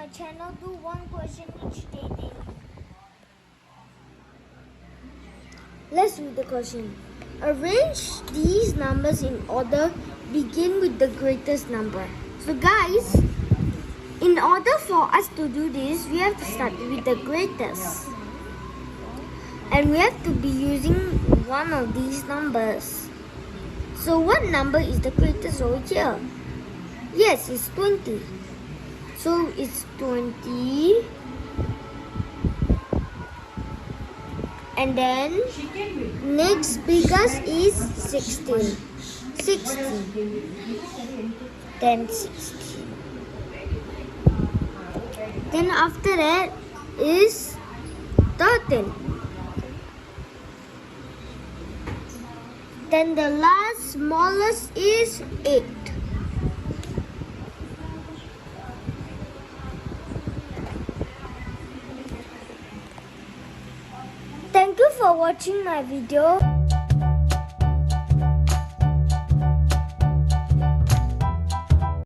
my channel do one question each day daily. Let's read the question. Arrange these numbers in order. Begin with the greatest number. So guys, in order for us to do this, we have to start with the greatest. And we have to be using one of these numbers. So what number is the greatest over here? Yes, it's 20. So it's 20. And then next biggest is 16. 16. Then 16. Then after that is 13. Then the last smallest is 8. Thank you for watching my video.